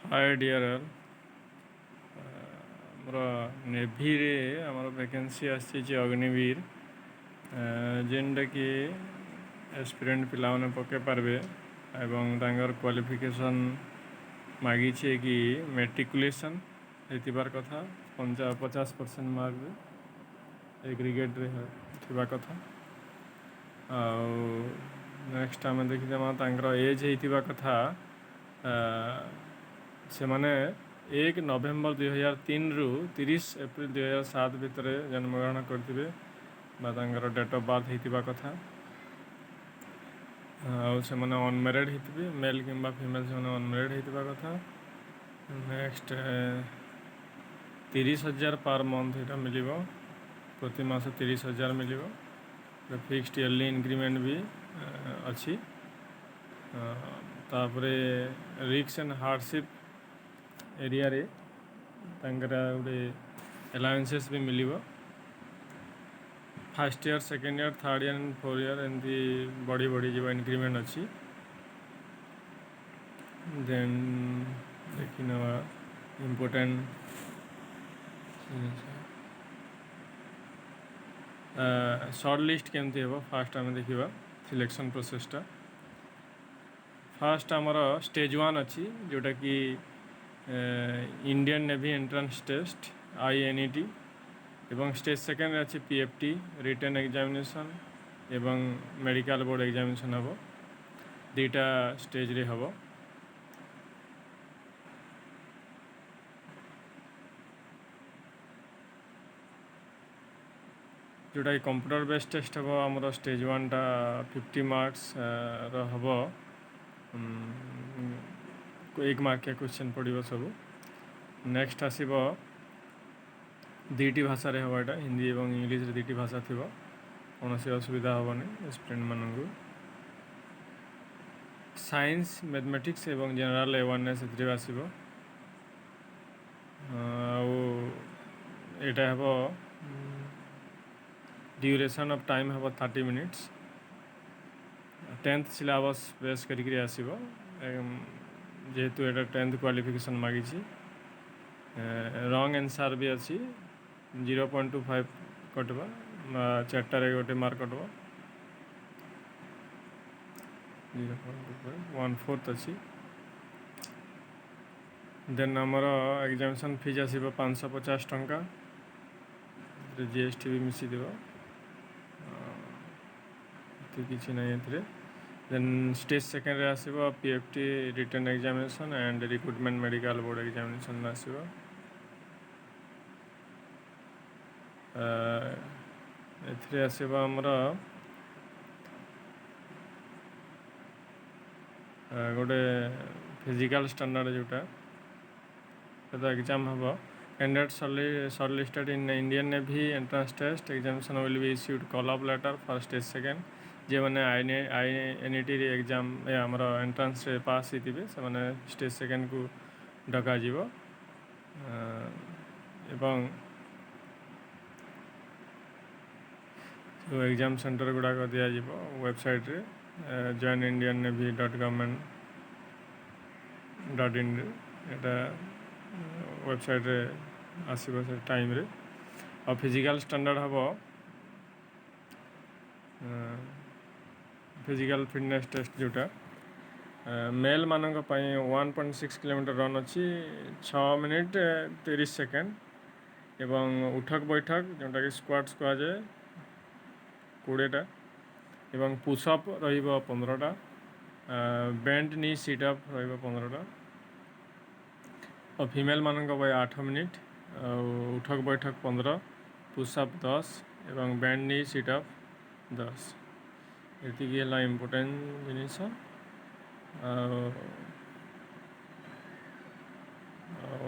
Hi dear आमर navy रे आमर वैकेंसी आसी अग्निवीर जेनटा कि एस्पिरेंट पिला माने पके पारबे एवं तांगर क्वालिफिकेशन मागी कि मेट्रिकुलेशन हेतिबार कथा 50% मार्क एग्रीगेट रे थिबा कथा। नेक्स्ट आम देखीदे तांकर एज हेतिबा कथा से माने 1 नवेम्बर 2003 रु 30 एप्रिल 2007 भितर जन्मग्रहण करथिबे बा तांकर डेट ऑफ बर्थ हेतिबा कथा। से माने अनमेरिड हेतिबे मेल किंबा फीमेल से माने अनमेरिड हेतिबा कथा। नेक्स्ट 30,000 पर मंथ एटा मिलिबो, प्रति मास 30,000 मिलिबो। फिक्स्ड ईयरली इंक्रीमेंट भी अच्छी। तापरे रिक्स एंड हार्डशिप एरिया रे तांकरा गोटे अलाउंसेस भी मिलिबो। First year, second year, third year and fourth year एमती बढ़ी बढ़ी जीव इंक्रीमेंट अच्छी। देन देखी नवा इम्पोर्टेंट शॉर्ट लिस्ट केमती हे फास्ट आम देखा सिलेक्शन प्रोसेसटा। फास्ट आमर स्टेज 1 अच्छी जोटा कि Indian navy entrance test INET एवं स्टेज सेकेंड अच्छी PFT रिटन एग्जामिनेशन एवं मेडिकल बोर्ड एग्जामिनेशन हम दुईटा स्टेज रे हम। जोटा कि कंप्यूटर बेस्ड टेस्ट हम आमर स्टेज 1 टा 50 मार्क्स हम। 1 मार्किया क्वेश्चन पड़ो सब। नेक्स्ट आसब दुईटी भाषा रे हम, यहाँ हिंदी और इंग्लिश दुईटी भाषा थी, कौन सी असुविधा हेनी एस्पिरेंट मानू। साइंस मैथमेटिक्स एवं जनरल अवेयरनेस आसब। यहाँ हम ड्यूरेशन ऑफ टाइम हम 30 मिनिट्स। 10th सिलेबस बेस करी आसब जेहेतु ये 10th क्वालिफिकेशन मागी। रॉन्ग आंसर भी अच्छी 0.25 कटवा, 4टारे गोटे मार्क कटवा। 0.25 1/4 अच्छी। देन आमर एग्जामिनेशन फीस आसब 550 टंका, GST भी मिसी देव किसी ना। देन स्टेज सेकेंड रे आसब PFT written examination and recruitment medical board examination आसब। एथिरे आसब आमर गोटे फिजिकल स्टैंडर्ड जोटा तो एग्जाम हम। Candidate shortlisted in Indian navy entrance test examination will be issued call up letter for stage second. जे मैंने INET एग्जाम आमर एंट्रेंस पास होते से मैंने स्टेज सेकेंड को डका जीव। एवं जो एग्जाम सेंटर गुड़ाक दिज्व वेबसाइट रे joinindiannavy.government.in एटा वेबसाइट रे आसब से टाइम रे। और फिजिकल स्टैंडर्ड हम फिजिकल फिटनेस टेस्ट जोटा मेल मानक 1.6 किलोमीटर रन अच्छी 6 मिनिट 30 सेकेंड एवं उठक बैठक जोटा कि स्क्वाट्स कह जाए 20टा एवं पुशअप रहिबो 15टा, बेंड नी सीटअप रहिबो 15टा। और फीमेल मानक 8 मिनिट, उठक बैठक 15, पुशअप 10 एवं बेंड नी सीटअप 10। ये है इम्पोर्टेंट जिनिस।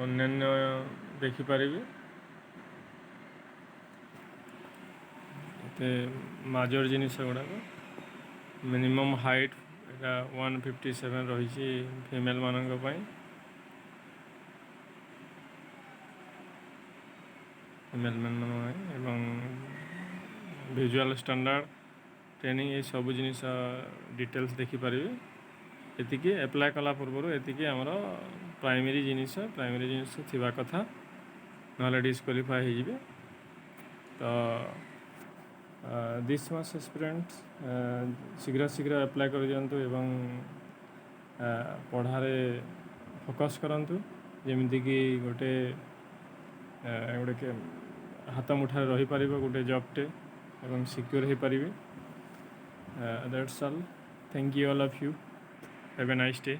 अन्य देखिपारे मेजर जिनिस गुड़ाक मिनिमम हाइट 157 रही फीमेल मानक फीमेल एवं विजुअल स्टैंडर्ड ट्रेनिंग ये सब जिनिस डिटेल्स देखिपारे। ଏତିକି ଆପ୍ଲାଏ କଲା ପୂର୍ବରୁ ଏତିକି ଆମର ପ୍ରାଇମେରୀ ଜିନିଷ ଥିବା କଥା, ନହେଲେ ଡିସ୍କ୍ୱାଲିଫାଏ ହେଇଯିବେ। ତ ଦିସ୍ ମଚ୍ ଏକ୍ସପିରିଏନ୍ସ, ଶୀଘ୍ର ଆପ୍ଲାଏ କରିଦିଅନ୍ତୁ ଏବଂ ପଢ଼ାରେ ଫୋକସ୍ କରନ୍ତୁ, ଯେମିତିକି ଗୋଟେ ହାତ ମୁଠାରେ ରହିପାରିବ ଗୋଟେ ଜବ୍ଟେ ଏବଂ ସିକ୍ୟୁର୍ ହେଇପାରିବେ। That's all. Thank you all of you. Have a nice day.